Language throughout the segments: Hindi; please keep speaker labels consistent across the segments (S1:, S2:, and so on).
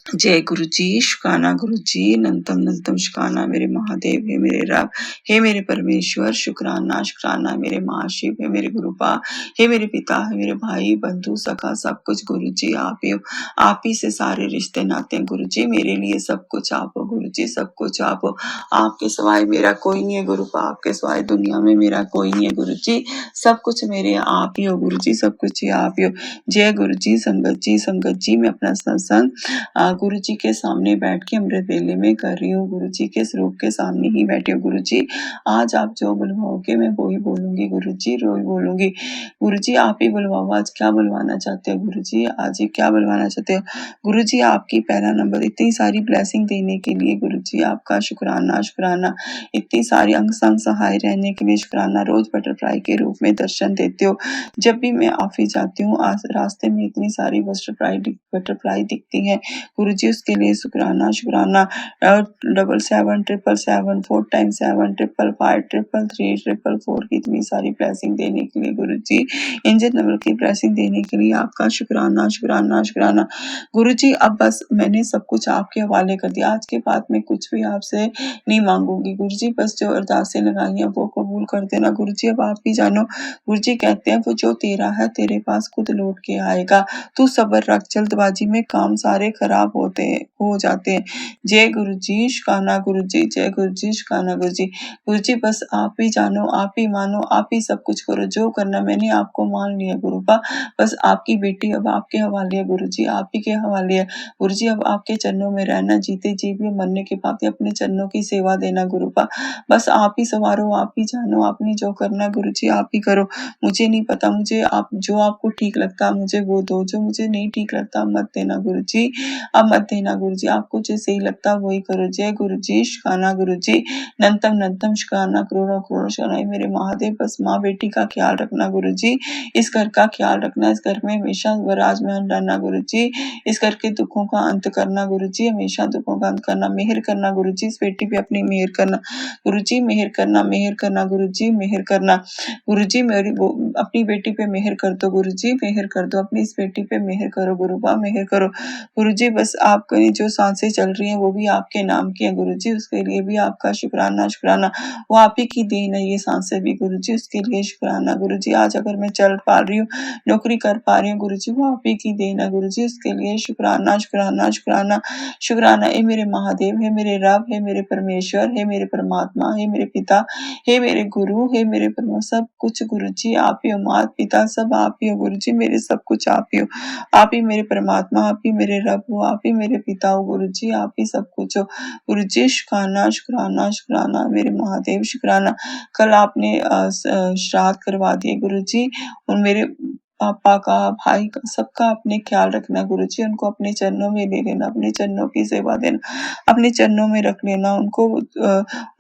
S1: जय गुरु जी, शुक्राना गुरु जी, नंतम नंतम शुक्राना मेरे महादेव, हे मेरे रब, हे मेरे परमेश्वर, शुक्राना शुक्राना मेरे महाशिव, हे मेरे गुरुपा, हे मेरे पिता, हे मेरे भाई बंधु सखा सब कुछ गुरु जी आप ही हो। आप ही से सारे रिश्ते नाते हैं गुरु जी, मेरे लिए सब कुछ आप हो गुरु जी, सब कुछ आप हो। आपके सिवाय मेरा कोई नहीं है गुरुपा, आपके सिवाय दुनिया में मेरा कोई नहीं है गुरु जी, सब कुछ मेरे आप ही हो गुरु जी, सब कुछ ही आप ही हो। जय गुरु जी, संगत जी मैं अपना सत्संग गुरु जी के सामने बैठ के अमृत वेले में कर रही हूँ। गुरु जी के स्वरूप के सामने ही बैठे हो गुरु जी। आज आप जो बुलवाओगे मैं वो ही बोलूंगी गुरु जी, रो ही बोलूंगी गुरु जी। आप ही बुलवाओ, आज क्या बुलवाना चाहते हो गुरु जी, आज ही क्या बुलवाना चाहते हो गुरु जी। आपकी पहला नंबर इतनी सारी ब्लेसिंग देने के लिए गुरु जी आपका शुक्राना शुक्राना। इतनी सारी अंग संग सहाय रहने के लिए शुक्राना। रोज बटरफ्लाई के रूप में दर्शन देते हो। जब भी मैं ऑफिस जाती हूँ रास्ते में इतनी सारी बटरफ्लाई दिखती हैं गुरुजी, उसके लिए शुक्राना शुक्राना। 777 4 टाइम्स 7 555 333 444 की इतनी सारी ब्लेसिंग देने के लिए गुरुजी, एंजल नंबर की ब्लेसिंग देने के लिए आपका शुक्राना शुक्राना शुक्राना गुरुजी। अब बस मैंने सब कुछ आपके हवाले कर दिया, आज के बाद मैं कुछ भी आपसे नहीं मांगूंगी गुरुजी। बस जो अरदासें लगाई हैं वो कबूल कर देना गुरुजी। अब आप ही जानो गुरुजी, कहते हैं वो जो तेरा है तेरे पास खुद लौट के आएगा। तू सब्र रख, जल्दबाजी में काम सारे खराब हो जाते हैं। जय गुरु जी, शुक्राना गुरु जी, जय गुरु जी, शुक्राना गुरु जी। गुरु जी बस आप ही जानो, आप ही मानो, आप ही सब कुछ करो, जो करना मैंने आपको मान लिया गुरुपा। बस आपकी बेटी अब आपके हवाले है गुरु जी, आप ही के हवाले है गुरु जी। अब आपके चरणों में रहना, जीते जी भी मरने के बाद भी अपने चरणों की सेवा देना गुरुपा। बस आप ही संवारो, आप ही जानो, आपने जो करना गुरु जी आप ही करो। मुझे नहीं पता, मुझे आप जो आपको ठीक लगता मुझे वो दो, जो मुझे नहीं ठीक लगता मत देना गुरु जी, अब मत देना गुरु जी। आपको जो सही लगता वही करो। जय गुरु जी, शुक्राना गुरु जी, नंतम नंतम शुक्राना, करोड़ों करोड़ शुक्राना मेरे महादेव। बस माँ बेटी का ख्याल रखना गुरु जी, इस घर का ख्याल रखना, इस घर में हमेशा विराजमान रहना गुरु जी, इस घर के दुखों का अंत करना गुरु जी, हमेशा दुखों का अंत करना, मेहर करना गुरु जी, इस बेटी पे अपनी मेहर करना गुरु जी, मेहर करना गुरु जी, मेहर करना गुरु जी। मेरी अपनी बेटी पे मेहर कर दो गुरु जी, मेहर कर दो, अपनी इस बेटी पे मेहर करो गुरुपा, मेहर करो गुरु जी। बस आपकी जो सांसें चल रही हैं वो भी आपके नाम की हैं गुरु जी, उसके लिए भी आपका शुक्राना शुक्राना। वो आप ही की देन है ये सांसें भी गुरु जी, उसके लिए शुक्राना गुरु जी। आज अगर मैं चल पा रही हूँ, नौकरी कर पा रही हूँ गुरु जी, वो आप ही की देन है गुरु जी, उसके लिए शुक्राना शुक्राना शुक्राना शुक्राना। हे मेरे महादेव, हे मेरे रब, हे मेरे परमेश्वर, हे मेरे परमात्मा, हे मेरे पिता, हे मेरे गुरु, हे मेरे परम सब कुछ गुरु जी आप ही हो। माता पिता सब आप ही हो गुरु जी, मेरे सब कुछ आप ही हो। आप ही मेरे परमात्मा, आप ही मेरे रब हो, आप ही मेरे पिता हो गुरु जी, आप ही सब कुछ हो गुरु जी। शुक्राना शुक्राना शुक्राना मेरे महादेव, शुक्राना। कल आपने श्राद्ध करवा दिए गुरु जी, और मेरे पापा का, भाई का, सबका अपने ख्याल रखना गुरु जी, उनको अपने चरणों में ले लेना, अपने चरणों की सेवा देना, अपने चरणों में रख लेना, उनको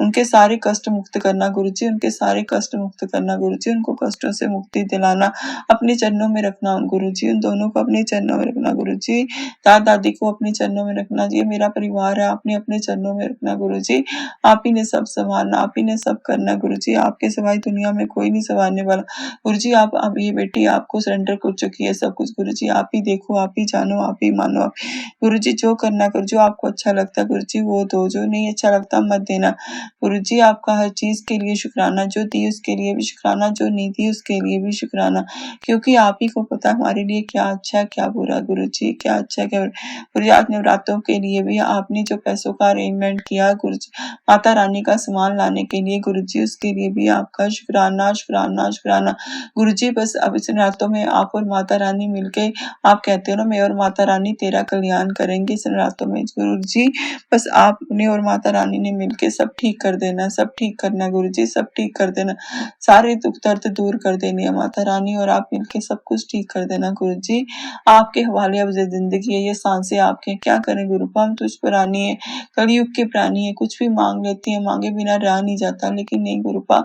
S1: उनके सारे कष्ट मुक्त करना गुरु जी, उनके सारे कष्ट मुक्त करना गुरु जी, उनको कष्टों से मुक्ति दिलाना, अपने चरणों में रखना उन गुरु जी, उन दोनों को अपने चरणों में रखना गुरु जी। दादा दादी को अपने चरणों में रखना जी, मेरा परिवार है, आपने अपने चरणों में रखना गुरु जी। आप ही ने सब संभालना, आप ही ने सब करना गुरु जी, आपके सिवाय दुनिया में कोई नहीं संभालने वाला गुरु जी। आप अब ये बेटी आपको सरेंडर कर चुकी है सब कुछ गुरु जी, आप ही देखो, आप ही जानो, आप ही मानो। आप गुरु जी जो करना करो, जो आपको अच्छा लगता है गुरु जी वो दो, जो नहीं अच्छा लगता मत देना गुरु जी। आपका हर चीज के लिए शुक्राना, जो दी उसके लिए भी शुक्राना, जो नहीं दी उसके लिए भी शुक्राना, क्योंकि आप ही को पता हमारे लिए क्या अच्छा है क्या बुरा गुरु जी, क्या अच्छा है क्या बुरा। गुरु जी आज नवरात्रों के लिए भी आपने जो पैसों का अरेंजमेंट किया गुरु जी, माता रानी का सामान लाने के लिए गुरु जी, उसके लिए भी आपका शुक्राना शुक्राना शुक्राना गुरु जी। बस अब इस नवरात्रों में आप और माता रानी मिलके, आप कहते हो ना मैं और माता रानी तेरा कल्याण करेंगे इस नवरात्रों में गुरु जी। बस आपने और माता रानी ने मिलके सब ठीक कर देना, सब ठीक करना गुरु जी, सब ठीक कर देना, सारे दुख दर्द दूर कर देनी है माता रानी, और आप मिलके सब कुछ ठीक कर देना गुरु जी। आपके हवाले अब ये जिंदगी है, ये सांसें आपके, क्या करें गुरु, हम तुझ प्राणी है, कलयुग के प्राणी है, कुछ भी मांग लेती है, मांगे बिना रहा नहीं जाता, लेकिन नहीं गुरुपा,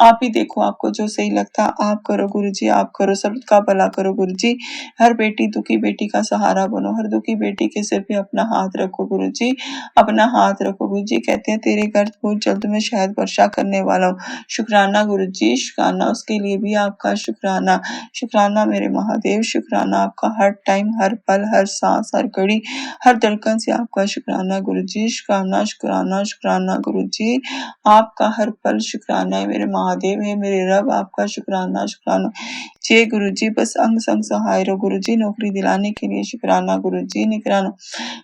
S1: आप ही देखो, आपको जो सही लगता आप करो गुरु जी, आप करो। सब सबका भला करो गुरु जी। हर बेटी दुखी बेटी का सहारा बनो, हर दुखी बेटी के सिर पे अपना हाथ रखो गुरु जी, अपना हाथ रखो गुरु जी। कहते हैं तेरे घर बहुत जल्द मैं शहद वर्षा करने वाला हूँ। शुक्राना गुरु जी, शुक्राना, उसके लिए भी आपका शुक्राना। शुक्राना मेरे महादेव, शुक्राना आपका हर टाइम, हर पल, हर सांस, हर घड़ी, हर धड़कन से आपका शुक्राना गुरु जी। शुक्राना शुक्राना शुक्राना गुरु जी, आपका हर पल शुक्राना है मेरे महादेव, है मेरे रब, आपका शुक्राना शुक्राना। जय गुरु जी, बस अंग संग सहाय रहो गुरु जी, नौकरी दिलाने के लिए शुक्राना गुरु जी, निकराना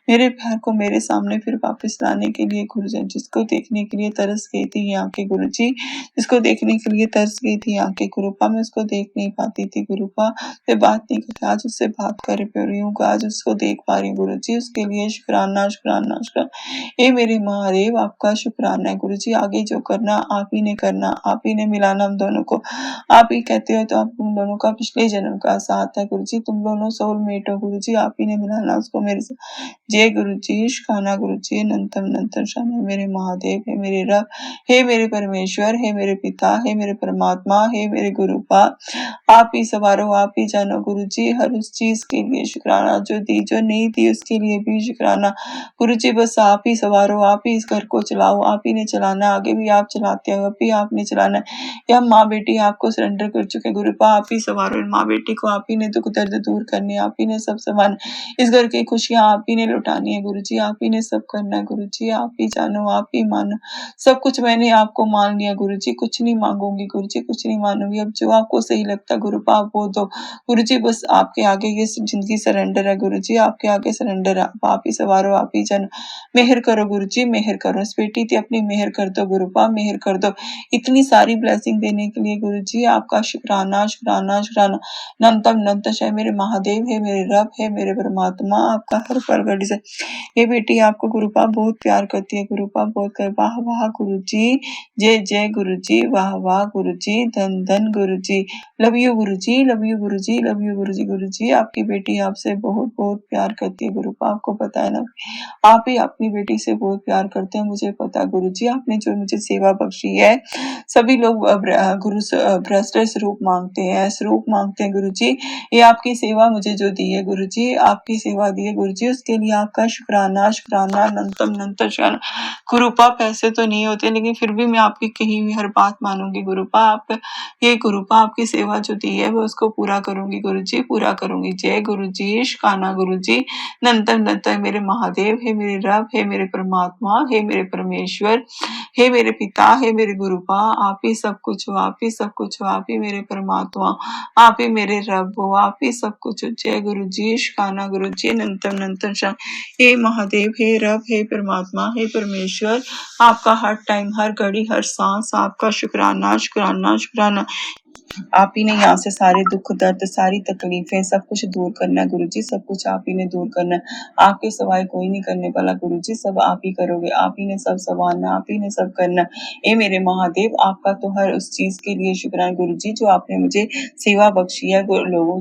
S1: मेरे प्यार को मेरे सामने फिर वापस लाने के लिए गुरु जी, जिसको देखने के लिए तरस गई थी यहाँ के गुरु जी, जिसको देखने के लिए तरस गई थी यहाँ के गुरुपा, मैं उसको देख नहीं पाती थी गुरुपा, मैं बात नहीं करती, आज उससे बात कर पा रही हूँ, आज उसको देख पा रही हूँ गुरु जी, उसके लिए शुक्राना शुक्राना शुक्राना। ए मेरे महादेव, आपका शुक्राना है गुरु जी, आगे जो करना आप ही ने करना, आप ही ने मिलाना हम दोनों को, आप ही कहते हो तो आप तुम दोनों का पिछले जन्म का साथ है गुरु जी, तुम दोनों सोलमेट हो गुरु जी, आप ही ने मिलाना उसको मेरे से। जय गुरु जी, शुक्राना गुरु जी, अनंतम अनंतम शरण है मेरे महादेव, है मेरे रब, हे मेरे परमेश्वर, हे मेरे पिता, हे मेरे परमात्मा, हे मेरे गुरुपा, आप ही सवारो, आप ही जानो गुरु जी, हर उस चीज के लिए शुक्राना जो दी, जो नहीं दी उसके लिए भी शुक्राना गुरु जी, बस आप ही सवारो, आप ही इस घर को चलाओ, आप ही ने चलाना, आगे भी आप चलाते हो, अब भी आपने चलाना है। या माँ बेटी आपको सरेंडर कर चुके गुरुपा, आप ही सवारो इन माँ बेटी को, आप ही ने दुख दर्द दूर करने, आप ही ने सब संभालना, इस घर की खुशियां आप ही ने लुटानी है गुरु जी, आप ही ने सब करना है गुरु जी, आप ही जानो, आप ही मानो, सब कुछ मैंने आपको मान लिया गुरु जी, कुछ नहीं मांगूंगी गुरु जी, कुछ नहीं मानूंगी, अब जो आपको सही लगता गुरुपा आप वो दो गुरु जी, बस आपके आगे ये जिंदगी सरेंडर है गुरु जी, आपके आगे सरेंडर है, आप ही सवारो, आप ही जानो, मेहर करो गुरु जी, मेहर करो, इस बेटी थी अपनी मेहर कर दो गुरुपा, मेहर कर दो, इतनी सारी ब्लेसिंग देने के लिए गुरु जी, आपका शुक्राना शुक्राना शुक्राना। नंतम नंतश है मेरे महादेव, है मेरे रब, है मेरे परमात्मा, आपका हर पल घड़ी से। ये बेटी आपको गुरुपा बहुत प्यार करती है गुरुपा, बहुत कर, वाह वाह गुरु जी, जय जय गुरु जी, वाह वाह गुरु जी, धन धन गुरु जी, love you Guru ji, love you Guru ji, love you गुरु जी। गुरु जी, आपकी बेटी आपसे बहुत बहुत प्यार करती है गुरुपा, आपको पता है ना, आप ही अपनी बेटी से बहुत प्यार करते हैं, मुझे पता है गुरु जी, आपने जो मुझे सेवा बख्शी है, सभी लोग गुरु भ्रष्ट स्वरूप मांगते हैं, स्वरूप मांगते हैं गुरु जी, ये आपकी सेवा मुझे जो दी है गुरु जी, आपकी सेवा दी है गुरु जी, उसके लिए आपका शुक्राना शुक्राना, अनंतम अनंत शुक्राना गुरुपा। पैसे तो नहीं होते लेकिन फिर भी मैं आपकी कही हुई हर बात मानूंगी गुरुपा, आप ये गुरुपा आपकी सेवा जो दी है वो उसको पूरा करूंगी गुरु जी, पूरा करूंगी। जय गुरु जी, शुक्राना गुरु जी, नंतन नंतन मेरे महादेव, हे मेरे रब, हे मेरे परमात्मा, हे मेरे परमेश्वर, हे मेरे पिता, हे मेरे गुरुपा, आप ही सब कुछ हो, आप ही सब कुछ हो, आप ही मेरे परमात्मा, आप ही मेरे रब हो, आप ही सब कुछ हो। जय गुरु जी, शुक्राना गुरु जी, अनंतम अनंतम शान। हे महादेव, हे रब, हे परमात्मा, हे परमेश्वर, आपका हर टाइम, हर घड़ी, हर सांस आपका शुक्राना शुक्राना शुक्राना। आप ही ने यहाँ से सारे दुख दर्द, सारी तकलीफें, सब कुछ दूर करना है गुरु जी, सब कुछ आप ही ने दूर करना है, आपके सिवाय कोई नहीं करने वाला गुरु जी, सब आप ही करोगे, आप ही ने सब संभालना, आप ही ने सब करना है। ए मेरे महादेव, आपका तो हर उस चीज के लिए शुक्राना गुरु जी जो आपने मुझे सेवा बख्शी है, लोगों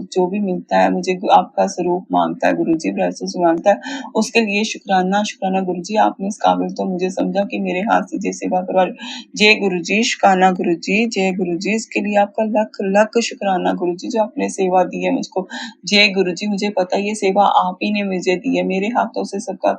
S1: जो भी मिलता है मुझे आपका स्वरूप मांगता है गुरु जी, ब्लेसिंग्स मांगता है, उसके लिए शुक्राना शुक्राना गुरु जी, आपने इस काबिल तो मुझे समझा कि मेरे हाथ से ये सेवा करवा रहे हो। जय गुरु जी, शुक्राना गुरु जी, जय गुरु जी, इसके लिए आपका लख लख शुक्राना गुरु जी जो आपने सेवा दी है मुझको। जय गुरु जी, मुझे पता है ये सेवा आप ही ने मुझे दी है, मेरे हाथों से सबका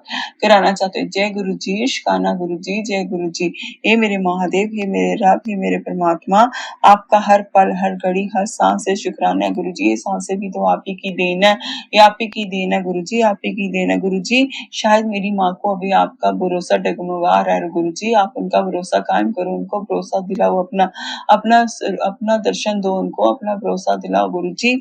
S1: कराना चाहते हो। जय गुरु जी, शुक्राना गुरु जी, जय गुरु जी। हे मेरे महादेव, हे मेरे रब, हे मेरे परमात्मा, आपका हर पल, हर घड़ी, हर सांस से शुक्राना है गुरु जी, ये सांसें भी तो आप ही की देन है, ये आप ही की देन है गुरु जी, आप ही की देन है गुरु जी। शायद मेरी माँ को अभी आपका भरोसा डगमगा रहा है गुरु जी, आप उनका भरोसा कायम करो, उनको भरोसा दिलाओ, अपना अपना अपना दर्शन दो उनको, अपना भरोसा दिलाओ गुरु जी।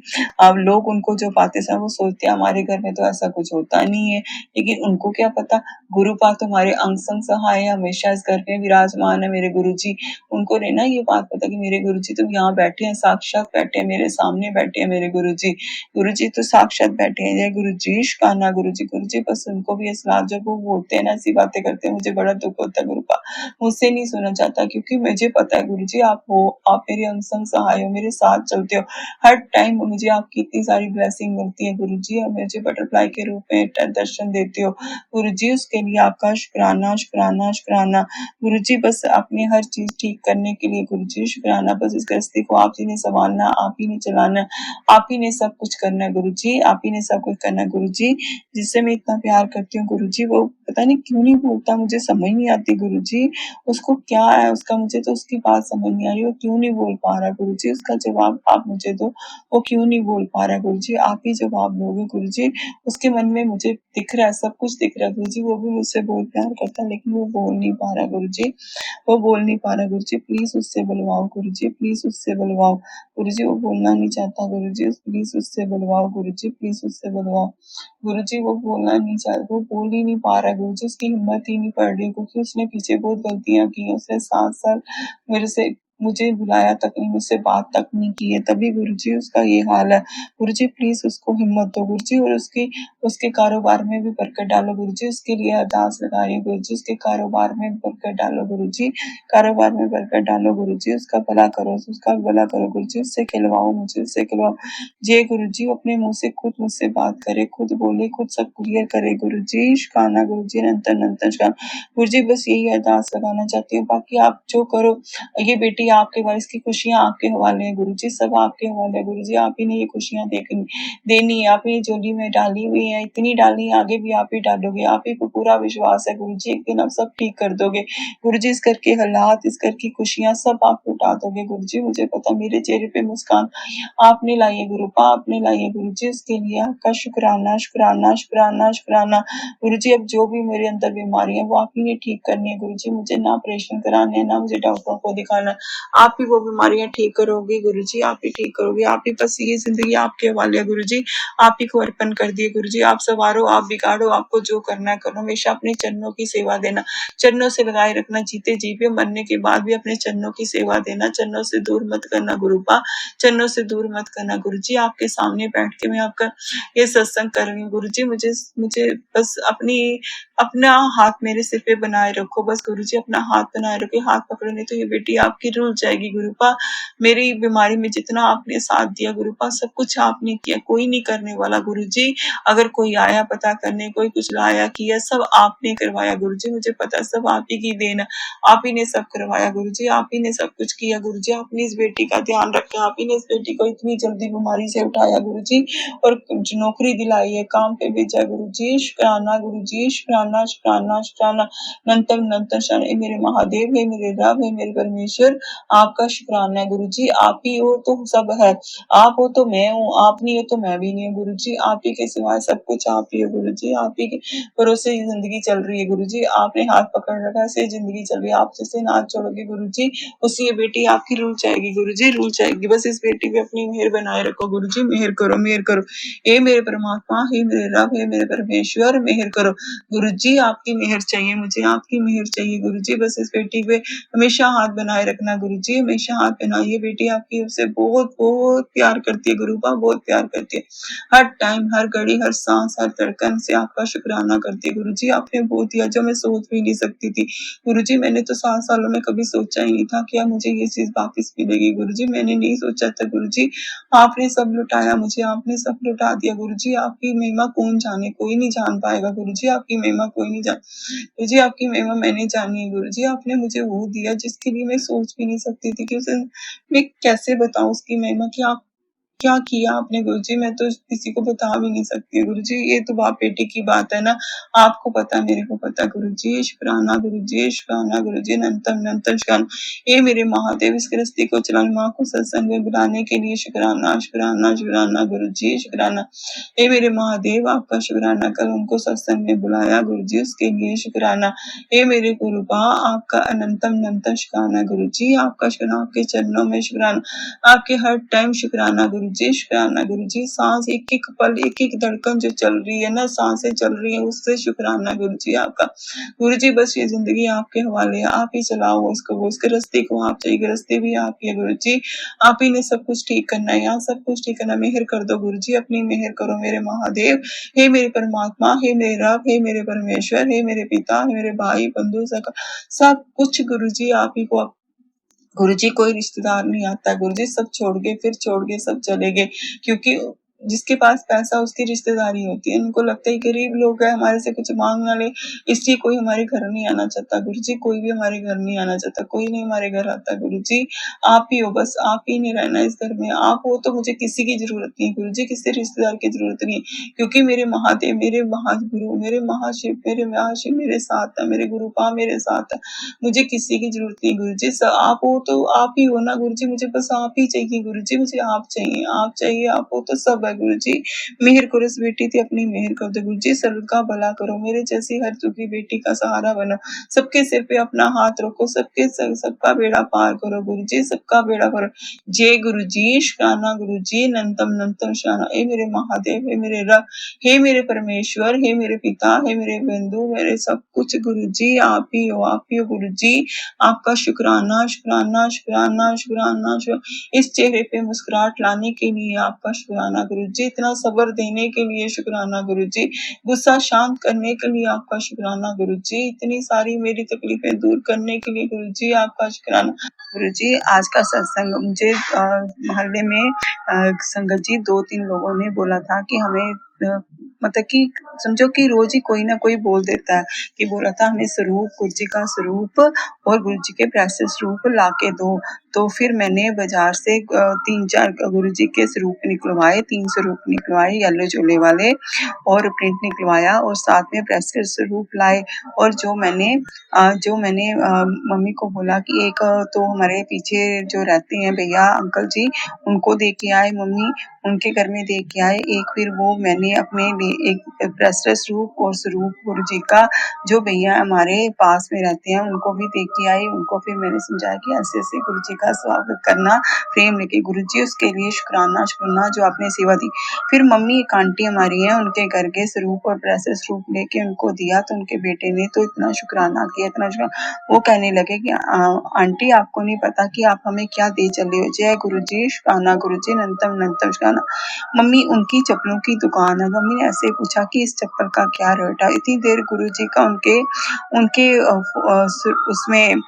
S1: अब लोग उनको जो पाते हैं वो सोचते हैं हमारे घर में तो ऐसा कुछ होता नहीं है, लेकिन उनको क्या पता गुरुपा तुम्हारे अंग संग सहाय हमेशा इस घर में विराजमान है मेरे गुरु जी। उनको नहीं ना ये बात पता कि मेरे गुरु जी तुम यहाँ बैठे हैं, साक्षात बैठे हैं, मेरे सामने बैठे हैं मेरे गुरु जी। गुरु जी तो साक्षात बैठे हैं। जय गुरु जी, शुक्राना गुरु जी। गुरु जी बस उनको भी असला, जब वो बोलते हैं ना ऐसी बातें करते हैं मुझे बड़ा दुख होता है गुरुपा, मुझसे नहीं सुना जाता, क्योंकि मुझे पता है गुरु जी आप हो, आप मेरे अंग संग सहाय हो, मेरे साथ चलते हो। हर टाइम मुझे आपकी इतनी सारी ब्लेसिंग मिलती है गुरु जी, और मुझे बटरफ्लाई के रूप में दर्शन देते हो गुरु जी, उसके लिए आपका शुक्राना शुक्राना शुक्राना। गुरु जी बस अपनी हर चीज ठीक करने के लिए गुरु जी शुक्राना। बस इस गृहस्थी को आप ही ने संभालना, आप ही ने चलाना, आप ही ने सब कुछ करना है गुरु जी, आप ही ने सब कुछ करना है गुरु जी। जिससे मैं इतना प्यार करती हूँ गुरु जी, वो पता नहीं क्यों नहीं बोलता, मुझे समझ नहीं आती गुरु जी। उसको क्या है उसका, मुझे तो उसकी बात समझ नहीं आ रही, वो क्यों नहीं बोल पा रहा गुरु जी, उसका जवाब आप मुझे दो। वो क्यों नहीं बोल पा रहा गुरु जी, आप ही जवाब दोगे गुरु जी। उसके मन में मुझे दिख रहा है, सब कुछ दिख रहा है गुरु जी, वो भी मुझसे बहुत प्यार करता है, लेकिन वो बोल नहीं पा रहा गुरु जी, वो बोल नहीं पा रहा गुरु जी। प्लीज उससे बुलवाओ गुरु जी, प्लीज उससे बुलवाओ गुरु जी। वो बोलना नहीं चाहता गुरु जी, प्लीज उससे बुलवाओ गुरु जी, प्लीज उससे बुलवाओ गुरु जी। वो बोलना नहीं चाहता, वो बोल ही नहीं पा रहा गुरु जी, उसकी हिम्मत ही नहीं पड़ रही, क्योंकि उसने पीछे बहुत गलतियां की हैं। उसने 7 साल मेरे से मुझे बुलाया तक नहीं, मुझसे बात तक नहीं की है, तभी गुरु जी उसका ये हाल है गुरु जी। प्लीज उसको हिम्मत दो गुरु जी, और उसकी उसके कारोबार में भी बरकत डालो गुरु जी। उसके लिए अरदास लगा रही हूँ गुरु जी, उसके कारोबार में बरकत डालो गुरु जी, कारोबार में बरकत डालो गुरु जी। उसका भला करो, उसका भला करो गुरु जी, उससे खिलवाओ मुझे, उससे खिलवाओ जे गुरु जी। अपने मुंह से खुद मुझसे बात करे, खुद बोले, खुद सब क्लियर करे गुरु जी। शुक्राना गुरु जी, नंतर नंतर शुक्राना गुरु जी। बस यही अरदास लगाना चाहती हूँ, बाकी आप जो करो। ये बेटी आपके हवाले, इसकी खुशियां आपके हवाले हैं गुरु जी, सब आपके हवाले है गुरु जी। आप ही ने ये खुशियां देखनी देनी है, आप ही झोली में डाली हुई है, इतनी डाली है, आगे भी आप ही डालोगे। आप ही को पूरा विश्वास है गुरु जी, एक दिन आप सब ठीक कर दोगे गुरु जी। इस घर के हालात, इस घर की खुशियां सब आप लुटा दोगे गुरु जी। मुझे पता, मेरे चेहरे पे मुस्कान आपने लाई है गुरुपा, आपने लाई है गुरु जी, उसके लिए आपका शुक्राना शुक्राना शुक्राना शुक्राना गुरु जी। अब जो भी मेरे अंदर बीमारी है वो आप ही ने ठीक करनी है गुरु जी। मुझे ना ऑपरेशन कराने हैं, ना मुझे डॉक्टरों को दिखाना है, आप ही वो बीमारियां ठीक करोगे गुरु जी, आप ही ठीक करोगे। आप ही, बस ये जिंदगी आपके हवाले है गुरु जी, आप ही को अर्पण कर दिए गुरु जी। आप सवारो, आप बिगाड़ो, आपको जो करना है करो, हमेशा अपने चरणों की सेवा देना, चरणों से लगाए रखना, जीते जी भी, मरने के बाद भी अपने चरणों की सेवा देना, चरणों से दूर मत करना गुरुपा, चरणों से दूर मत करना गुरु जी। आपके सामने बैठ के मैं आपका ये सत्संग कर रही हूँ गुरु जी। मुझे मुझे बस अपना हाथ मेरे सिर पे बनाए रखो बस गुरु जी, अपना हाथ बनाए रखो। हाथ पकड़ने तो ये बेटी आपकी रुल जाएगी गुरुपा। मेरी बीमारी में जितना आपने साथ दिया गुरुपा, सब कुछ आपने किया, कोई नहीं करने वाला गुरु जी। अगर कोई आया पता करने, कोई कुछ लाया किया, सब आपने करवाया गुरु जी। मुझे पता, सब आप ही की देन है, आप ही ने सब करवाया गुरु जी, आप ही ने सब कुछ किया गुरु जी। आपने इस बेटी का ध्यान रखा, आप ही ने इस बेटी को इतनी जल्दी बीमारी से उठाया गुरु जी, और नौकरी दिलाई है, काम पे भेजा गुरु जी। शुक्राना गुरु जी, शुक्राना शुक्राना शुक्राना, नंतर नंतर शरण। हे मेरे महादेव, हे मेरे रब, हे मेरे परमेश्वर, आपका शुक्राना है गुरु जी। आप ही हो तो सब है, आप हो तो मैं हूँ, आप नहीं हो तो मैं भी नहीं हूँ गुरु जी। आप ही के सिवाय सब कुछ आप ही हो गुरु जी, आप ही के भरोसे ये जिंदगी चल रही है गुरु जी। आपने हाथ पकड़ रखा है, ऐसे जिंदगी चल रही है, आप जैसे हाथ छोड़ोगे गुरु जी, उससे ये बेटी आपकी रूल जाएगी गुरु जी, रूल जाएगी। बस इस बेटी पे अपनी मेहर बनाए रखो गुरु जी, मेहर करो, मेहर करो। हे मेरे परमात्मा, हे मेरे रब, हे मेरे परमेश्वर, मेहर करो गुरु जी। आपकी मेहर चाहिए मुझे, आपकी मेहर चाहिए गुरु जी। बस इस बेटी पे हमेशा हाथ बनाए रखना गुरु जी, हमेशा हाथ बनाइए। बेटी आपकी उससे बहुत बहुत प्यार करती है गुरुपा, बहुत प्यार करती है। हर टाइम, हर घड़ी, हर सांस, हर धड़कन से आपका शुक्राना करती है गुरु जी। आपने वो दिया जो मैं सोच भी नहीं सकती थी गुरु जी। मैंने तो 7 सालों में कभी सोचा ही नहीं था कि अब मुझे ये चीज वापस मिलेगी गुरु जी, मैंने नहीं सोचा था गुरु जी। आपने सब लुटाया मुझे, आपने सब लुटा दिया गुरु जी। आपकी महिमा कौन जाने, कोई नहीं जान पाएगा गुरु जी, आपकी महिमा कोई नहीं जान गुरु जी। आपकी महिमा मैंने जानी है गुरु जी। आपने मुझे वो दिया जिसके लिए मैं सोच भी नहीं सकती थी कि उसे मैं कैसे बताऊं उसकी महिमा, कि आप क्या किया आपने गुरुजी, मैं तो किसी को बता भी नहीं सकती गुरुजी। ये तो बाप बेटी की बात है ना, आपको पता, मेरे को पता गुरुजी। शुक्राना गुरुजी, शुक्राना गुरुजी, नंतर नंतर शुक्राना। ये मेरे महादेव, इस गृहस्थी को चलाने, माँ को सत्संग में बुलाने के लिए शुक्राना शुक्राना शुक्राना गुरुजी, शुक्राना। ये मेरे महादेव, आपका शुक्राना, कल उनको सत्संग में बुलाया गुरुजी, उसके लिए शुक्राना। हे मेरे गुरुबा, आपका अनंतम अनंतम शुक्राना गुरुजी, आपका शुक्राना, आपके चरणों में शुक्राना, आपके हर टाइम शुक्राना गुरुजी, शुक्राना गुरुजी। सांस एक एक पल, एक एक धड़कन जो चल रही है ना, सांसें चल रही है, उससे शुक्राना गुरुजी आपका गुरुजी। बस ये जिंदगी आपके हवाले है, आप ही चलाओ उसको, वो उसके रास्ते को आप चाहिए, रास्ते भी आप ही है गुरुजी। आप ही ने सब कुछ ठीक करना है, यहाँ सब कुछ ठीक करना। मेहर कर दो गुरुजी, अपनी मेहर करो मेरे महादेव। हे मेरे परमात्मा, हे मेरे रब, हे मेरे परमेश्वर, हे मेरे पिता, हे मेरे भाई बंधु सका, सब कुछ गुरुजी आप ही को गुरुजी कोई रिश्तेदार नहीं आता, गुरुजी सब छोड़ के फिर छोड़ के सब चले गए, क्योंकि जिसके पास पैसा उसकी रिश्तेदारी होती है। उनको लगता है गरीब लोग हैं, हमारे से कुछ माँग ना ले, इसलिए कोई हमारे घर नहीं आना चाहता। गुरुजी कोई भी हमारे घर नहीं आना चाहता, कोई नहीं हमारे घर आता। गुरुजी आप ही हो, बस आप ही ने रहना इस घर में, आप हो तो मुझे किसी की ज़रूरत नहीं है गुरुजी, किसी रिश्तेदार की ज़रूरत नहीं है, क्योंकि मेरे महादेव, मेरे महागुरु, मेरे महाशिव, मेरे साथ है, मेरे गुरुपा मेरे साथ है। मुझे किसी की ज़रूरत नहीं गुरुजी, आप हो तो आप ही हो ना गुरुजी, मुझे बस आप ही चाहिए गुरुजी, मुझे आप चाहिए, आप चाहिए, आप हो तो सब है गुरुजी। मेहर करो इस बेटी पे, अपनी मेहर कर दो गुरुजी, सबका भला करो, मेरे जैसी हर दुखी बेटी का सहारा बनो, सबके सिर पे अपना हाथ रखो, सबका बेड़ा पार करो गुरुजी, सबका बेड़ा करो। जय गुरुजी, शाना गुरुजी, नंतम नंतम शाना। हे मेरे महादेव, हे मेरे रब, हे मेरे परमेश्वर, हे मेरे पिता, हे मेरे बंधु, मेरे सब कुछ गुरुजी आप ही हो गुरुजी। आपका शुक्राना शुक्राना शुक्राना शुक्राना इस चेहरे पे मुस्कुराहट लाने के लिए आपका शुक्राना गुरुजी, इतना सब्र देने के लिए शुक्राना गुरुजी, गुस्सा शांत करने के लिए आपका शुक्राना गुरुजी, इतनी सारी मेरी तकलीफें दूर करने के लिए गुरुजी आपका शुक्राना गुरुजी। आज का सत्संग मुझे मोहल्ले में संगत जी 2-3 लोगों ने बोला था कि हमें मतलब कि समझो कि रोज ही कोई ना कोई बोल देता है कि बोला था हमें स्वरूप, गुरुजी का स्वरूप और गुरुजी के प्रेषित स्वरूप लाके दो। तो फिर मैंने बाजार से 3-4 गुरुजी के स्वरूप निकलवाए, 3 स्वरूप निकलवाए येलो झोले वाले, और प्रिंट निकलवाया और साथ में प्रेषित स्वरूप लाए। और जो मैंने मम्मी को बोला कि एक तो हमारे पीछे जो रहते हैं भैया अंकल जी, उनको दे के आए मम्मी, उनके घर में दे के आए। एक फिर वो मैंने अपने लिए एक प्रेषित स्वरूप और स्वरूप गुरुजी का जो भैया हमारे पास में रहते हैं उनको भी दे के आई। उनको फिर मैंने समझाया कि ऐसे-ऐसे गुरुजी का स्वागत करना, प्रेम लेके गुरुजी उसके लिए शुक्राना शुक्राना जो आपने सेवा दी। फिर मम्मी एक आंटी हमारी हैं, उनके घर के स्वरूप और प्रेषित स्वरूप लेके उनको दिया, तो उनके बेटे ने तो इतना शुक्राना किया, इतना शुक्राना, वो कहने लगे कि आंटी आपको नहीं पता कि आप हमें क्या दे चले हो। जय गुरुजी, शुक्राना गुरुजी, नंतम नंतम शुक्राना। मम्मी उनकी चप्पलों की दुकान है। मम्मी ने ऐसे पूछा कि इस चप्पल का क्या रेट है। इतनी देर गुरुजी का उनके उनके उसमें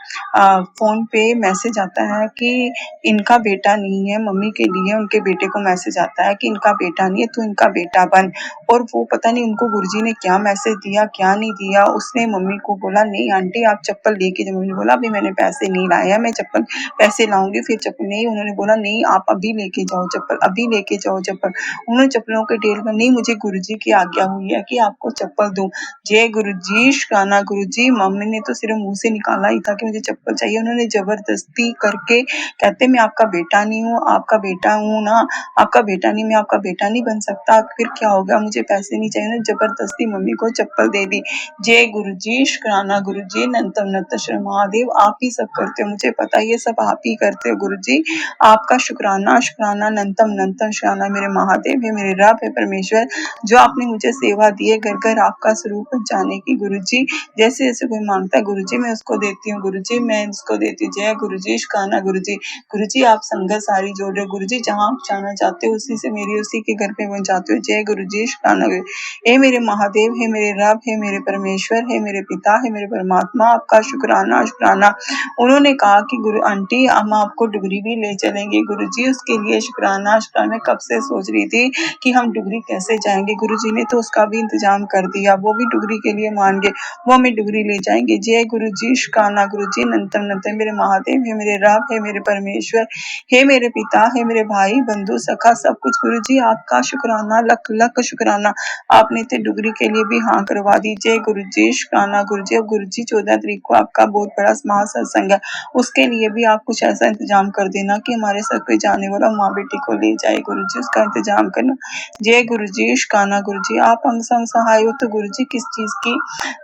S1: फोन पे मैसेज आता है कि इनका बेटा नहीं है। मम्मी के लिए उनके बेटे को मैसेज आता है कि इनका बेटा नहीं है, तू इनका बेटा बन। और वो पता नहीं उनको गुरुजी ने क्या मैसेज दिया क्या नहीं दिया। उसने मम्मी को बोला नहीं आंटी आप चप्पल लेके जाओ। मम्मी ने बोला अभी मैंने पैसे नहीं लाए हैं, मैं चप्पल पैसे लाऊंगी फिर चप्पल। नहीं, उन्होंने बोला नहीं आप अभी लेके जाओ चप्पल, अभी लेके जाओ चप्पल। उन्होंने चप्पलों के ढेर में, नहीं मुझे गुरुजी की आज्ञा हुई है कि आपको चप्पल दूं। जय गुरुजी, शुक्राना गुरुजी। मम्मी ने तो सिर्फ मुंह से निकाला ही था कि मुझे चप्पल चाहिए, उन्होंने जबरदस्ती करके कहते मैं आपका बेटा नहीं हूँ, आपका बेटा हूँ ना, आपका बेटा नहीं, मैं आपका बेटा नहीं बन सकता। फिर क्या हो गया, मुझे पैसे नहीं चाहिए। उन्होंने जबरदस्ती मम्मी को चप्पल दे दी। जय गुरुजी, शुक्राना गुरुजी, नंतम नंत महादेव आप ही सब करते हो, मुझे पता है ये सब आप ही करते हो गुरुजी। आपका शुक्राना शुक्राना नंतम नंतम शुक्राना मेरे महादेव है, मेरे रब है परमेश्वर, जो आपने मुझे सेवा दी है घर घर आपका स्वरूप पहुंचाने की गुरुजी। जैसे जैसे कोई मांगता है गुरुजी मैं उसको देती हूँ, गुरुजी मैं उसको देती हूँ। जय गुरुजी, शुक्राना गुरुजी। गुरुजी आप संगत सारी जोड़ रहे हो गुरुजी, जहाँ आप जाना चाहते हो उसी से मेरी उसी के घर पे पहुंचाते हो। जय गुरुजी, शुक्राना गुरु। हे मेरे महादेव, हे मेरे रब, हे मेरे परमेश्वर, हे मेरे पिता, हे मेरे परमात्मा, आपका शुक्राना शुक्राना। उन्होंने कहा कि गुरु आंटी हम आपको डुगरी भी ले चलेंगे गुरुजी, उसके लिए शुक्राना शुक्राना। मैं कब से सोच रही थी कि हम डुगरी कैसे जाएंगे, गुरुजी ने तो उसका भी इंतजाम कर दिया, वो भी डुगरी के लिए मान गए, वो हमें डुगरी ले जाएंगे। जय गुरुजी, शुक्राना गुरुजी, नंतम नंतम मेरे महादेव, हे मेरे रब, हे मेरे परमेश्वर, हे मेरे पिता, हे मेरे भाई बंधु सखा सब कुछ गुरुजी आपका शुक्राना, लख लख शुक्राना। आपने तो डुगरी के लिए भी हाँ करवा दी। जय गुरुजी, शुक्राना गुरुजी। अब गुरुजी 14 तारीख को आपका बहुत बड़ा महासत्संग है, उसके लिए भी आप कुछ ऐसा इंतजाम कर देना कि हमारे साथ कोई जाने वाला माँ बेटी को ले जाए गुरुजी, उसका इंतजाम करना। जय गुरुजी, शुक्राना गुरुजी। आप अंग संग सहाय हो तो गुरुजी किस चीज की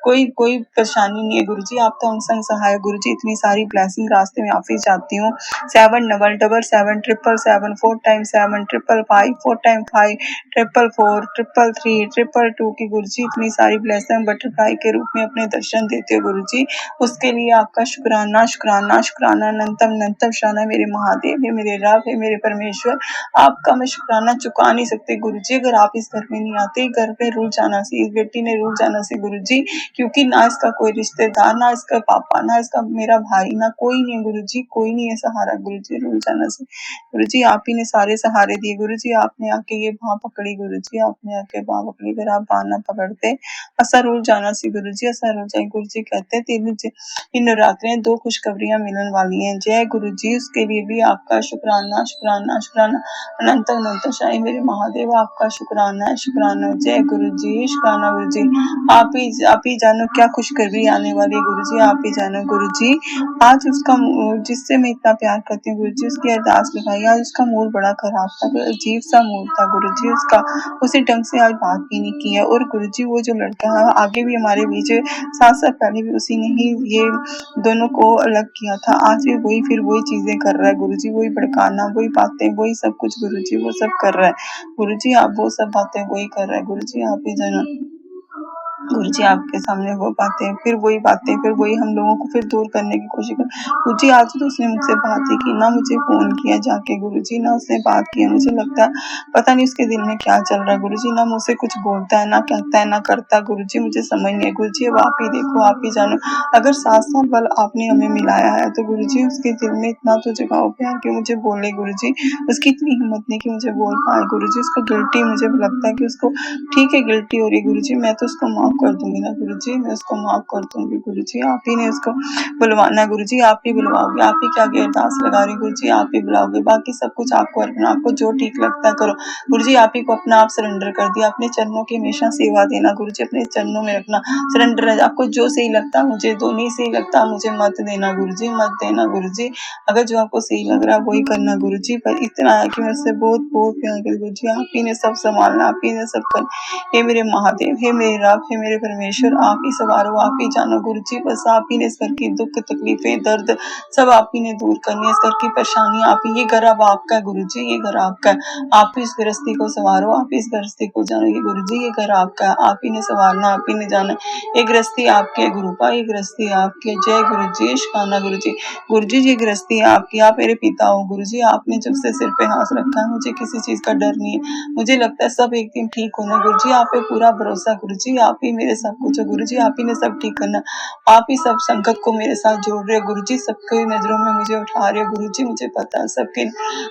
S1: कोई कोई परेशानी नहीं है गुरुजी, आप तो अंग संग सहाय हो गुरुजी। इतनी सारी ब्लेसिंग रास्ते में ऑफिस जाती हूँ। 77777 4 टाइम 7 555 4 टाइम 5 444 333 222 की गुरुजी इतनी सारी ब्लेसिंग बटरफ्लाई के रूप में अपने दर्शन देते हो गुरुजी, उसके लिए आपका शुक्राना शुक्राना शुक्राना। नंतम नंतम शाना मेरे महादेव है, मेरे रब है, मेरे परमेश्वर, आपका मैं शुक्राना चुका नहीं सकते गुरुजी। अगर आप इस घर में नहीं आते, घर पे रुल जाना सी, इस बेटी ने रुल जाना सी गुरुजी, क्योंकि ना इसका कोई रिश्तेदार, ना इसका पापा, ना इसका मेरा भाई, ना कोई नहीं है गुरुजी, कोई नहीं है सहारा गुरुजी, रुल जाना सी। गुरुजी आप ही ने सारे सहारे दिए गुरुजी, आपने आके ये बाँह पकड़ी गुरुजी, आपने आके बाँह पकड़ी। अगर आप बाँह ना पकड़ते, असा रुल जाना सी गुरुजी, असा रुल जाए। गुरुजी कहते हैं इन नवरात्रे 2 खुशखबरियाँ मिलने वाली हैं। जय गुरुजी, उसके लिए भी आपका शुक्राना, शुक्राना, शुक्राना। अनंत अनंत शाही मेरे महादेव, आपका शुक्राना है, शुक्राना। जय गुरुजी, शुक्राना गुरुजी। आप ही जानो क्या खुशखबरी आने वाली है गुरुजी, आप ही जानो गुरुजी। आज उसका जिससे मैं इतना प्यार करती हूँ गुरुजी, उसकी अरदास लगाई। आज उसका मूड बड़ा खराब था, कोई अजीब सा मूड था गुरुजी उसका, उसी ढंग से आज बात भी नहीं की है। और गुरुजी वो जो लड़का है आगे भी हमारे बीच 7 साल पहले भी उसी ने ही ये दोनों को अलग किया था। आज भी वही फिर वही चीजें कर रहा है गुरुजी, वही भड़काना, वही बातें, वही सब कुछ गुरुजी वो सब कर रहा है। गुरुजी आप वो सब बातें वही कर रहा है गुरुजी, आप ही जानो। गुरुजी आपके सामने वो बातें, फिर वही हम लोगों को फिर दूर करने की कोशिश कर। गुरुजी आज तो उसने मुझसे बात ही की ना, मुझे फोन किया जाके गुरुजी, ना उसने बात किया। मुझे लगता है पता नहीं उसके दिल में क्या चल रहा है गुरुजी, ना मुझसे कुछ बोलता है, ना कहता है, ना करता। गुरुजी मुझे समझ नहीं है गुरुजी, अब आप ही देखो, आप ही जानो। अगर 7 साल बाद आपने हमें मिलाया है तो गुरुजी उसके दिल में इतना तो जगाओ प्यार कि मुझे बोले गुरुजी। उसकी इतनी हिम्मत नहीं कि मुझे बोल पाए गुरुजी। उसको गिल्टी मुझे लगता है कि उसको ठीक है गिल्टी हो रही गुरुजी, मैं तो उसको माफ कर दूंगी ना गुरुजी, मैं उसको माफ कर दूंगी गुरुजी। आप ही ने उसको बुलवाना गुरुजी, आप ही बुलवाओगे, आप ही के आगे अरदास लगा रही गुरुजी, आप ही बुलाओगे। बाकी सब कुछ आपको अर्पण, आपको जो ठीक लगता है करो गुरुजी। आप ही को अपना आप सरेंडर कर दिया, अपने चरणों की हमेशा सेवा देना गुरुजी, अपने चरणों में रखना, सरेंडर है। आपको जो सही लगता है मुझे दो, नहीं सही लगता मुझे मत देना गुरुजी, मत देना गुरुजी। अगर जो आपको सही लग रहा है वही करना गुरुजी। पर इतना है कि मुझसे बहुत बहुत प्यार कर गुरुजी, आप ही ने सब संभालना, आप ही ने सब करना। हे मेरे महादेव, हे मेरे रब, हे मेरे परमेश्वर, आप ही सवारो, आप ही जानो गुरुजी। बस आप ही ने इस घर की दुख तकलीफें दर्द सब आप ही ने दूर करनी है, इस घर की परेशानी आप ही। ये घर अब आपका है गुरुजी, ये घर आपका है। आप ही इस गृहस्थी को सवारो, आप ही इस गृहस्थी को जानो। ये गुरुजी ये घर आपका है, आप ही ने संवारना, आप ही ने जाना। ये गृहस्थी आपकी है गुरुपा, ये गृहस्थी आपकी है। जय गुरुजी, शुक्राना गुरुजी। गुरुजी ये गृहस्थी आपकी, आप मेरे पिता हो गुरुजी। आपने जब से सिर पे हाथ रखा है मुझे किसी चीज का डर नहीं है। मुझे लगता है सब एक दिन ठीक होना गुरुजी, आप पे पूरा भरोसा गुरुजी। आप ही मेरे सब कुछ है गुरुजी, आप ही ने सब ठीक करना। आप ही सब संकट को मेरे साथ जोड़ रहे हो गुरुजी, सबके नजरों में मुझे उठा रहे हो गुरुजी। मुझे पता है सबके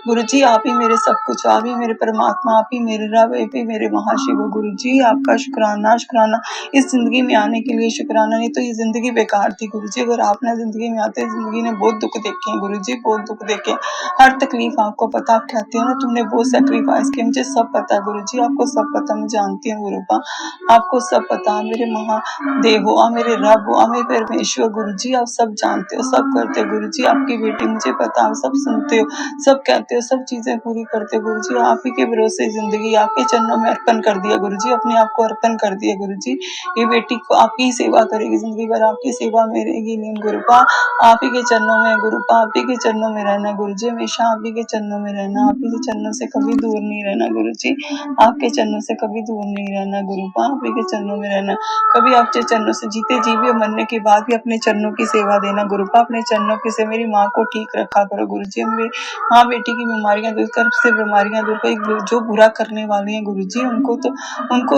S1: गुरुजी आप ही मेरे सब कुछ, आप ही मेरे परमात्मा, आप ही मेरे रब, आप ही मेरे महाशिव हो गुरुजी। आपका शुक्राना, शुक्राना। इस जिंदगी में आने के लिए शुक्राना, नहीं तो ये जिंदगी बेकार थी गुरुजी। अगर आप ना जिंदगी में आते, जिंदगी ने बहुत दुख देखे हैं गुरुजी, बहुत दुख देखे हैं। हर तकलीफ आपको पता, आप कहते हो ना तुमने बहुत सेक्रीफाइस किया, मुझे सब पता है गुरुजी, आपको सब पता, मैं जानती हूँ गुरुपा, आपको सब पता। मेरे महादेव हो, मेरे रब हो, मेरे परमेश्वर गुरुजी, आप सब जानते हो, सब करते हो गुरुजी। आपकी बेटी मुझे पता, आप सब सुनते हो, सब कहते हो, सब चीजें पूरी करते हो गुरुजी। आप ही के भरोसे जिंदगी आपके चरणों में अर्पण कर दिया गुरुजी, अपने आप को अर्पण कर दिया गुरुजी। ये बेटी को आपकी सेवा करेगी, जिंदगी भर आपकी सेवा मेरेगी लीन गुरुपा। आप ही के चरणों में गुरुपा, आप ही के चरणों में रहना गुरुजी, हमेशा आप ही के चरणों में रहना, आप ही के चरणों से कभी दूर नहीं रहना गुरुजी। आपके चरणों से कभी दूर नहीं रहना गुरुपा, आप ही के चरणों में रहना। कभी आपके चरणों से जीते जी भी मरने के बाद भी अपने चरणों की सेवा देना गुरुपा, अपने चरणों की से मेरी माँ को ठीक रखा करो गुरुजी। मेरी माँ बेटी की बीमारियां दूर कर, से बीमारियां दूर कर, जो बुरा करने वाले हैं गुरुजी उनको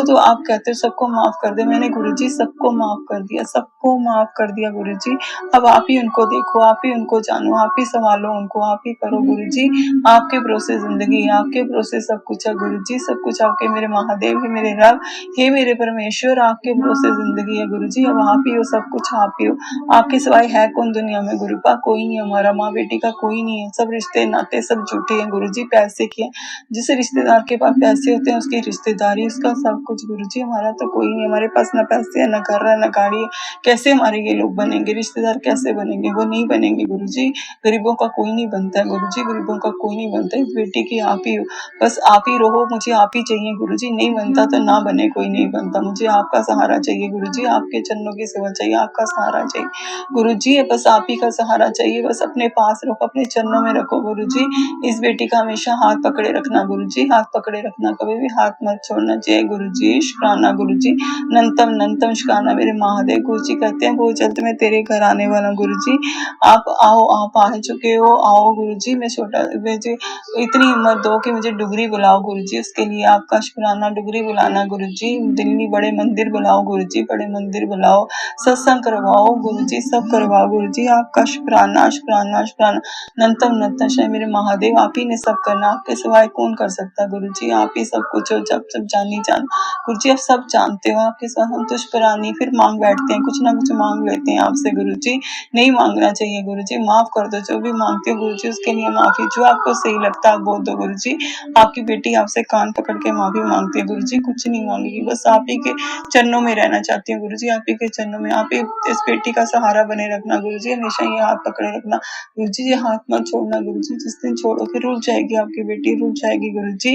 S1: तो आप कहते हो सबको माफ कर दे। मैंने गुरुजी सबको माफ कर दिया, सबको माफ कर दिया गुरुजी। अब आप ही उनको देखो, आप ही उनको जानो, आप ही संभालो उनको, आप ही करो गुरुजी। आपके भरोसे जिंदगी, आपके भरोसे सब कुछ है गुरुजी, सब कुछ आपके मेरे महादेव, हे मेरे रब, हे मेरे परमेश्वर, आपके भरोसे जिंदगी है गुरुजी। अब आप ही हो, सब कुछ आप ही हो। आपके सिवाय है कौन दुनिया में गुरुपा, कोई नहीं, हमारा माँ बेटी का कोई नहीं है। सब रिश्ते नाते सब झूठे हैं गुरुजी, पैसे के हैं। जिस रिश्तेदार के पास पैसे होते हैं उसकी रिश्तेदारी, उसका सब कुछ गुरुजी। हमारा तो कोई नहीं, हमारे पास ना पैसे है, ना घर है, ना गाड़ी है। कैसे हमारे ये लोग बनेंगे रिश्तेदार, कैसे बनेंगे? वो नहीं बनेंगे गुरुजी। गरीबों का कोई नहीं बनता है गुरुजी, गरीबों का कोई नहीं बनता। इस बेटी की आप ही हो, बस आप ही रहो, मुझे आप ही चाहिए गुरुजी। नहीं बनता तो ना बने, कोई नहीं बनता। मुझे आपका आपका सहारा चाहिए गुरु जी, आपके चरणों की सेवा चाहिए, आपका सहारा चाहिए गुरु जी, बस आप ही का सहारा चाहिए, बस अपने पास रखो, अपने चरणों में रखो गुरु जी। इस बेटी का हमेशा हाथ पकड़े रखना गुरु जी, हाथ पकड़े रखना, कभी भी हाथ मत छोड़ना। जय गुरु जी, शुक्राना गुरु जी, नंतम नंतम शुक्राना मेरे महादेव। गुरु जी कहते हैं बहुत जल्द मैं तेरे घर आने वाला हूँ गुरु जी, आप आओ, आप आ चुके हो, आओ गुरु जी। मैं छोटा मुझे इतनी हिम्मत दो कि मुझे डुगरी बुलाओ गुरु जी, उसके लिए आपका शुक्राना। डुगरी बुलाना गुरु जी, दिल्ली बड़े मंदिर बुलाओ गुरु जी, बड़े मंदिर बुलाओ, सत्संग करवाओ गुरु जी, सब करवाओ गुरु जी, आपका शुक्राना शुक्राना शुक्राना। नंतम नंतम शय मेरे महादेव, आप ही ने सब करना, आपके सिवाय कौन कर सकता गुरु जी, आप ही सब कुछ हो, जब सब जानी जान गुरु जी, आप सब जानते हो, आपके साथ हम तुझ पर आनी फिर मांग बैठते हैं, कुछ ना कुछ मांग लेते हैं आपसे गुरु जी, नहीं मांगना चाहिए गुरु जी, माफ कर दो जो भी मांगते हो गुरु जी, उसके लिए माफी, जो आपको सही लगता है बोल दो गुरु जी। आपकी बेटी आपसे कान पकड़ के माफी मांगती है गुरु जी, कुछ नहीं मांगेगी, बस आप ही के चरणों में रहना चाहती हूँ गुरु जी, आप ही के चरणों में, आप ही इस बेटी का सहारा बने रखना गुरु जी, हमेशा ये हाथ पकड़े रखना गुरु जी, ये हाथ मत छोड़ना गुरु जी, जिस दिन छोड़ोगे रुक जाएगी आपकी बेटी, रुक जाएगी गुरु जी।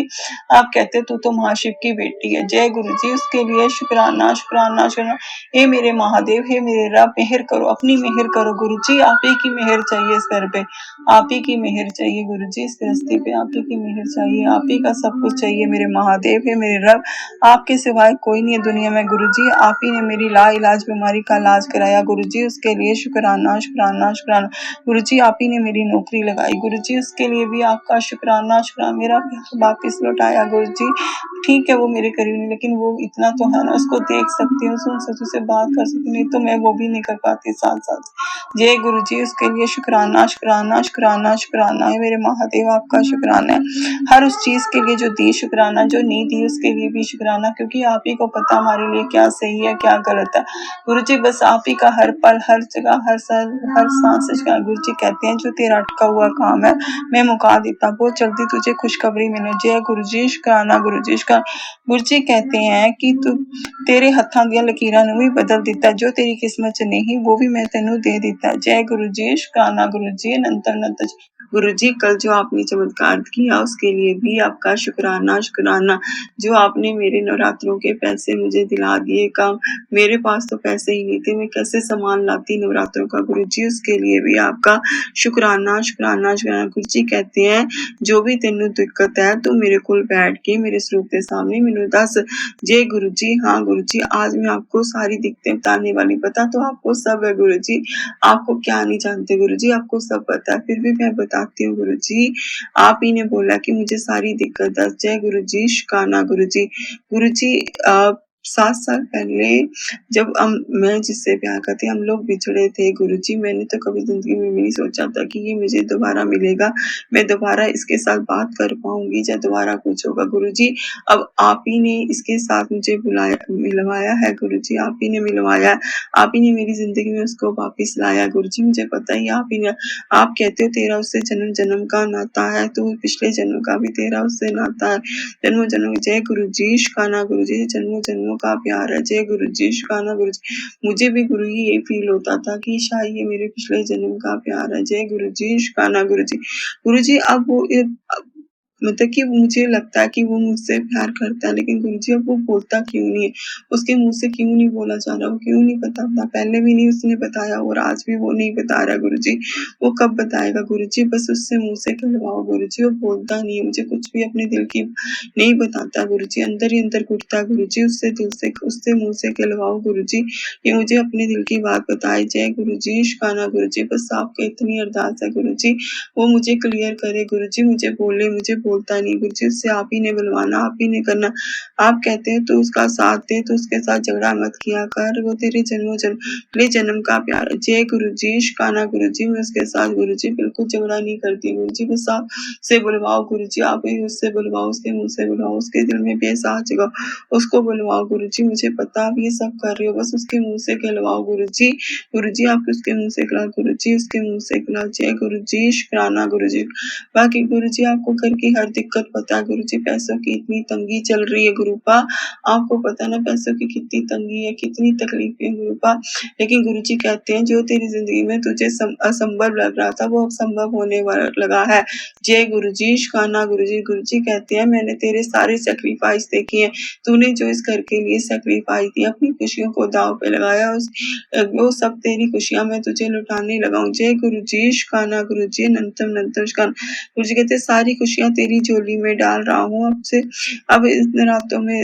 S1: आप कहते हो तू तो महाशिव की बेटी है, जय गुरु जी, उसके लिए शुक्राना शुक्राना शुक्राना। हे मेरे महादेव, हे मेरे रब, मेहर करो, अपनी मेहर करो गुरु जी, आप ही की मेहर चाहिए इस घर पे, आप ही की मेहर चाहिए गुरु जी, इस गृहस्थी पे आप ही की मेहर चाहिए, आप ही का सब कुछ चाहिए मेरे महादेव, हे मेरे रब, आपके सिवाय कोई नहीं है दुनिया में गुरु जी, आप ही ने मेरी ला इलाज बीमारी का इलाज कराया गुरु जी, उसके लिए शुक्राना शुक्राना शुक्राना गुरु जी। आप ही ने मेरी नौकरी लगाई गुरु जी, उसके लिए भी आपका शुक्राना शुक्राना। मेरा वापिस लौटाया गुरु जी, ठीक है वो मेरे करीब नहीं, लेकिन वो इतना तो है ना, उसको देख सकती हूँ, सुन सकती हूँ, उससे बात कर सकती हूँ, नहीं तो मैं वो भी नहीं कर पाती साथ साथ। जय गुरु जी, उसके लिए शुक्राना शुक्राना शुक्राना शुक्राना है मेरे महादेव, आपका शुक्राना है हर उस चीज के लिए जो दी, शुक्राना जो नहीं दी उसके लिए भी शुक्राना, क्योंकि आप ही को पता हमारे लिए क्या सही है क्या गलत है गुरु जी, बस आप ही का हर पल हर जगह हर सांस का गुरु जी कहते हैं जो तेरा अटका हुआ काम है मैं मुका देता, बहुत जल्दी तुझे खुशखबरी मिले। जय गुरु जी, शुक्राना गुरु जी का गुरु जी कहते हैं कि तू तेरे हत्थां ਦੀਆਂ ਲਕੀਰਾਂ ਨੂੰ ਵੀ ਬਦਲ ਦਿੱਤਾ, ਜੋ तेरी किस्मत च नहीं वो भी मैं तेनू दे ਦਿੱਤਾ। जय गुरु जी, शुक्राना गुरु जी, अनंत अनंत गुरु जी, कल जो आपने चमत्कार किया उसके लिए भी आपका शुक्राना शुक्राना। जो आपने मेरे नवरात्रों के पैसे मुझे दिला दिए, काम मेरे पास तो पैसे ही नहीं थे, मैं कैसे सामान लाती नवरात्रों का गुरु जी, उसके लिए भी आपका शुक्राना शुक्राना शुक्राना। गुरु जी कहते हैं जो भी तेनू दिक्कत है तू मेरे को बैठ के मेरे स्वरूप के सामने मैनू दस। जय गुरु जी, हाँ गुरु जी, आज मैं आपको सारी दिक्कतें बताने वाली, पता तो आपको सब है गुरु जी, आपको क्या नहीं जानते गुरु जी, आपको सब पता है, फिर भी मैं बताती हूँ गुरु जी। आप ही ने बोला कि मुझे सारी दिक्कत दस। जय गुरु जी, शुक्राना गुरु जी। गुरु जी 7 साल पहले जब मैं जिससे प्यार करती हम लोग बिछड़े थे गुरु जी, मैंने तो कभी जिंदगी में भी नहीं सोचा था कि ये मुझे दोबारा मिलेगा, मैं दोबारा इसके साथ बात कर पाऊंगी या दोबारा कुछ होगा गुरु जी। अब आप ही ने इसके साथ मुझे बुलाया, मिलवाया है गुरु जी, आप ही ने मिलवाया, आप ही ने मेरी जिंदगी में उसको वापस लाया गुरु जी, मुझे पता ही आप ही ने, आप कहते हो तेरा उससे जन्म जन्म का नाता है, तो पिछले जन्म का भी तेरा उससे नाता है, जन्मों जन्म। जय गुरु जी, शुक्राना गुरु जी, जन्मों जन्मों का प्यार है। जय गुरु जी, शुक्राना गुरु जी। मुझे भी गुरु जी ये फील होता था कि शायद ये मेरे पिछले जन्म का प्यार है। जय गुरु जी, शुक्राना गुरु जी। गुरु जी अब वो मतलब कि मुझे लगता है कि वो मुझसे प्यार करता है, लेकिन गुरु जी अब वो बोलता क्यों नहीं है, उसके मुंह से क्यों नहीं बोला जा रहा, वो क्यों नहीं बताता, पहले भी नहीं उसने बताया और आज भी वो नहीं बता रहा गुरु जी, वो कब बताएगा गुरु जी, बस उससे मुंह से कहलवाओ गुरु जी, वो बोलता नहीं है, मुझे कुछ भी अपने दिल की नहीं बताता गुरु जी, अंदर ही अंदर घुटता गुरु जी, उससे दिल से उससे मुंह से कहलवाओ गुरु जी, ये मुझे अपने दिल की बात बताए। जय गुरु जी, शुक्राना गुरु जी, बस आपके इतनी अरदास है गुरु जी, वो मुझे क्लियर करे गुरु जी, मुझे बोले, मुझे बोलता नहीं गुरु जी, उससे आप ही ने बुलवाना, आप ही ने करना। आप कहते हैं तो उसका साथ दे, तो उसके साथ झगड़ा मत किया कर, वो तेरे जन्मों जन्म ले जन्म का प्यार है। जय गुरु जी, शुक्राना गुरु जी, मैं उसके साथ गुरु जी बिल्कुल झगड़ा नहीं करती गुरु जी, बस आप से बुलवाओ गुरु जी, आप ही उससे बुलवाओ, उसके मुंह से बुलवाओ, उसके दिल में भी एहसास जगाओ, उसको बुलवाओ गुरु जी, मुझे पता आप ये सब कर रहे हो, बस उसके मुंह से कहलवाओ गुरु जी, गुरु जी आप उसके मुंह से खिलाओ गुरु जी, उसके मुंह से खिलाओ। जय गुरु जी, शुक्राना गुरु जी। बाकी गुरु जी आपको घर की हर दिक्कत पता है गुरुजी, पैसों की इतनी तंगी चल रही है गुरुपा, आपको पता ना पैसों की कितनी तंगी है, कितनी तकलीफें हैं गुरुपा। लेकिन गुरुजी कहते हैं जो तेरी ज़िंदगी में तुझे असंभव लग रहा था वो अब संभव होने वाला लगा है। जय गुरुजी, शुक्राना गुरुजी। गुरुजी कहते हैं मैंने तेरे सारे सैक्रिफाइस देखे हैं, तूने जो इस घर के लिए सैक्रिफाइस दिया, अपनी खुशियों को दांव पे लगाया, वो सब तेरी खुशियां मैं तुझे लुटाने लगा हूँ। जय गुरुजी, शुक्राना गुरुजी, अनंतम अनंतम शुक्राना। गुरुजी कहते हैं सारी खुशियां तेरी झोली में डाल रहा हूँ अब से, अब इस रातों में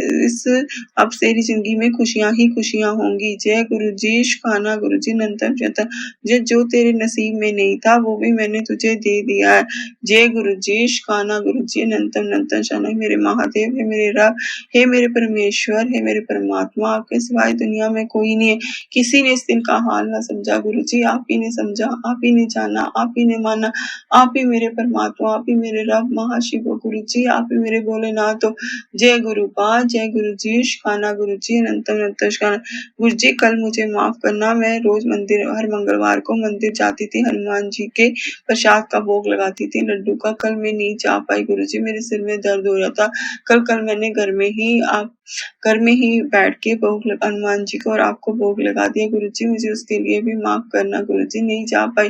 S1: अब तेरी जिंदगी में खुशियां ही खुशियां होंगी। जय गुरुजी, शुक्राना गुरुजी, अनंतम शुक्राना। जो तेरे नसीब में नहीं था वो भी मैंने तुझे दे दिया है। जय गुरुजी, शुक्राना गुरुजी, अनंतम अनंतम शुक्राना। मेरे महादेव, हे मेरे रब, हे मेरे परमेश्वर, हे मेरे परमात्मा, आपके सिवाय दुनिया में कोई नहीं है। किसी ने इस दिन का हाल ना समझा गुरुजी, आप ही ने समझा, आप ही ने जाना, आप ही ने माना, आप ही मेरे परमात्मा, आप ही मेरे रब महाशिव गुरुजी, आप ही मेरे भोलेनाथ हो। जय गुरुपा, जय गुरुजी, शुक्राना गुरुजी, अनंतम अनंतम शुक्राना। गुरुजी कल मुझे माफ करना, मैं रोज मंदिर हर मंगलवार को मंदिर जाती थी, हनुमान जी के प्रसाद का भोग लगाती थी लड्डू का। कल मैं नहीं जा पाई गुरुजी, मेरे सिर में दर्द हो रहा था। कल मैंने घर में ही बैठ के भोग हनुमान जी को और आपको भोग लगा दिया गुरुजी, मुझे उसके लिए भी माफ करना गुरुजी, नहीं जा पाई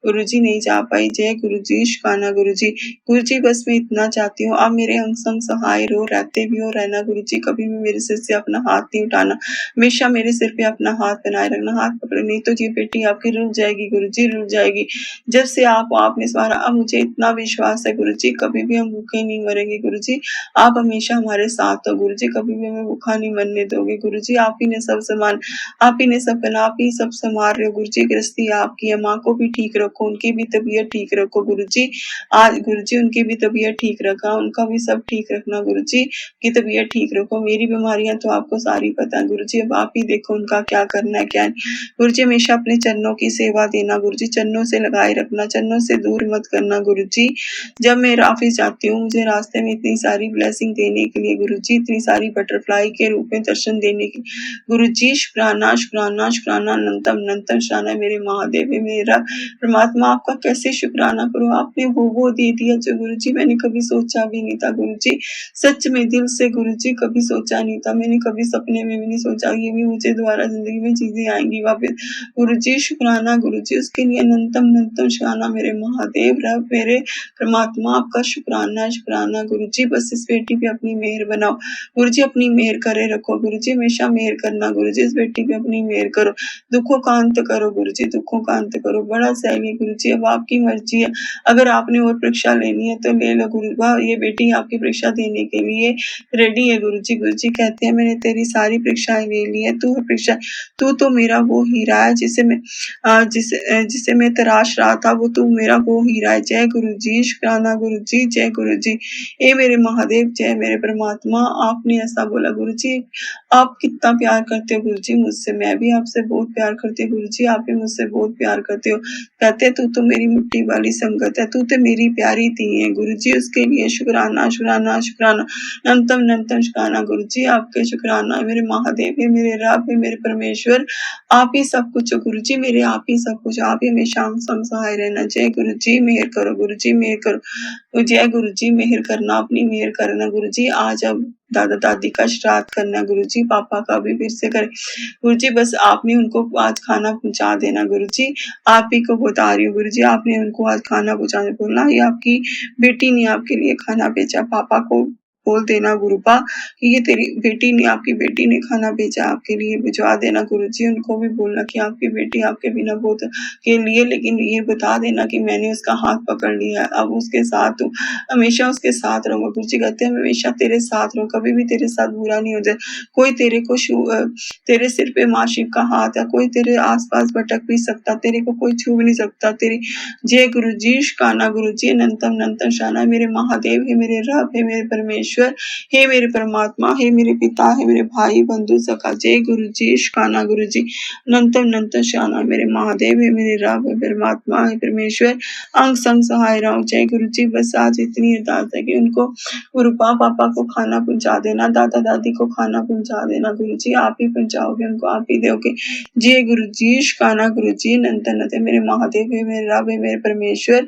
S1: गुरुजी, नहीं जा पाई। जय गुरुजी, शुक्राना गुरुजी। गुरुजी बस मैं इतना चाहती हूँ आप मेरे अंग संग सहाय रहो, रहते भी हो रहना गुरुजी, कभी भी मेरे सिर से अपना हाथ नहीं उठाना, हमेशा मेरे सिर पे अपना हाथ बनाए रखना, हाथ पकड़े, नहीं तो ये बेटी आपकी रुक जाएगी गुरुजी, रुक जाएगी। जब से आपने सवारा, अब मुझे इतना विश्वास है गुरुजी, कभी भी हम भूखे नहीं मरेंगे गुरुजी, आप हमेशा हमारे साथ हो गुरुजी, कभी भी हमें भूखा नहीं मरने दोगे गुरुजी, आप ही ने सब सामान, आप ही ने सब बना, आप ही सब संभाल रहे हो गुरुजी। गृहस्थी आपकी है, माँ को भी ठीक रखो, उनकी भी तबीयत ठीक रखो गुरुजी, आज गुरुजी उनकी भी तबीयत ठीक रखा, उनका भी सब ठीक रखना गुरुजी, की तबीयत ठीक रखो। मेरी बीमारियां तो आपको सारी पता है गुरुजी, अब आप ही देखो उनका क्या करना है क्या नहीं। गुरुजी हमेशा अपने चरणों की सेवा देना गुरुजी, चरणों से लगाए रखना, चरणों से दूर मत करना गुरुजी। जब मैं ऑफिस जाती हूँ मुझे रास्ते में इतनी सारी ब्लेसिंग देने के लिए गुरुजी, इतनी सारी बटरफ्लाई के रूप में दर्शन देने के गुरुजी, शुक्राना शुक्राना शुक्राना, अनंतम अनंतम शुक्राना। मेरे महादेव, मेरा परमात्मा, आपका कैसे शुक्राना करूं, आपने वो दे दिया जो गुरुजी मैंने कभी सोचा भी नहीं था गुरुजी, सच में दिल से गुरुजी कभी सोचा नहीं था, मैंने कभी सपने में भी नहीं सोचा ये भी मुझे दोबारा जिंदगी में चीजें आएंगी वापस गुरुजी, शुक्राना गुरुजी, उसके लिए अनंतम अनंतम शुक्राना। मेरे महादेव रब, मेरे परमात्मा, आपका शुक्राना शुक्राना गुरुजी, बस इस बेटी पे अपनी मेहर बनाओ गुरुजी, अपनी मेहर करे रखो गुरुजी, हमेशा मेहर करना गुरुजी, इस बेटी पे अपनी मेहर करो, दुखों का अंत करो गुरुजी, दुखों का अंत करो, बड़ा सही गुरुजी, अब आपकी मर्जी है, अगर आपने और परीक्षा लेनी है तो ले लो गुरुबा, ये बेटी आपकी परीक्षा देने के लिए रेडी है गुरुजी। गुरुजी कहते हैं मैंने तेरी सारी परीक्षाएं ले ली है, तू तो मेरा वो हीरा है जिसे मैं तराश रहा था, वो तू मेरा वो हीरा है। जय गुरुजी, शुक्राना गुरुजी, जय गुरुजी। ए मेरे महादेव, जय मेरे परमात्मा, आपने ऐसा बोला गुरुजी, आप कितना प्यार करते हो गुरुजी मुझसे, मैं भी आपसे बहुत प्यार करती हूँ गुरुजी, आप भी मुझसे बहुत प्यार करते हो। कहते तू तो मेरी मिट्टी वाली संगत है, तू तो मेरी प्यारी धी है गुरुजी, उसके लिए शुक्राना शुक्राना शुक्राना, अनंतम अनंतम शुक्राना गुरुजी, आपके शुक्राना। मेरे महादेव है, मेरे रब है, मेरे परमेश्वर, आप ही सब कुछ हो गुरुजी, मेरे आप ही सब कुछ, आप ही हमेशा हम संग सहाय रहना। जय गुरुजी, मेहर करो गुरुजी, मेहर करो, जय गुरुजी, मेहर करना, अपनी मेहर करना गुरुजी। आज अब दादा दादी का श्राद्ध करना गुरुजी, पापा का भी फिर से करें गुरुजी, बस आपने उनको आज खाना पहुंचा देना गुरुजी, आप ही को बता रही हूँ गुरुजी, आपने उनको आज खाना पहुंचाने बोलना, ये आपकी बेटी ने आपके लिए खाना भेजा, पापा को बोल देना गुरुपा कि ये तेरी बेटी ने, आपकी बेटी ने खाना भेजा आपके लिए, भिजवा देना गुरुजी, उनको भी बोलना कि आपकी बेटी आपके बिना बहुत के लिए, लेकिन ये बता देना कि मैंने उसका हाथ पकड़ लिया है, अब उसके साथ हूँ, हमेशा उसके साथ रहूंगा गुरुजी। कहते हैं हमेशा तेरे साथ रहूं, कभी भी तेरे साथ बुरा नहीं हो जाए, कोई तेरे को तेरे सिर पे माँ शिव का हाथ है, कोई तेरे आसपास भटक भी सकता, तेरे को कोई छू भी नहीं सकता तेरी। जय गुरुजी, शुक्राना गुरुजी, अनंतम अनंतम शाना। मेरे महादेव है, मेरे रब है, मेरे परमेश्वर, हे मेरे परमात्मा, हे मेरे पिता, हे मेरे भाई बंधु सखा। जय गुरुजी, शुक्राना गुरुजी, अनंतम अनंतम शाना। मेरे महादेव है, मेरे रब है, परमात्मा है, परमेश्वर, अंग संग सहाय रहो। जय गुरुजी, बस आज इतनी अरदास है कि उनको गुरुपा पापा को खाना पहुंचा देना, दादा दादी को खाना पहुंचा देना गुरुजी, आप ही पहुंचाओगे उनको, आप ही दोगे। जय गुरुजी, शुक्राना गुरुजी, अनंत अनंत। मेरे महादेव है, मेरे रब है, मेरे परमेश्वर,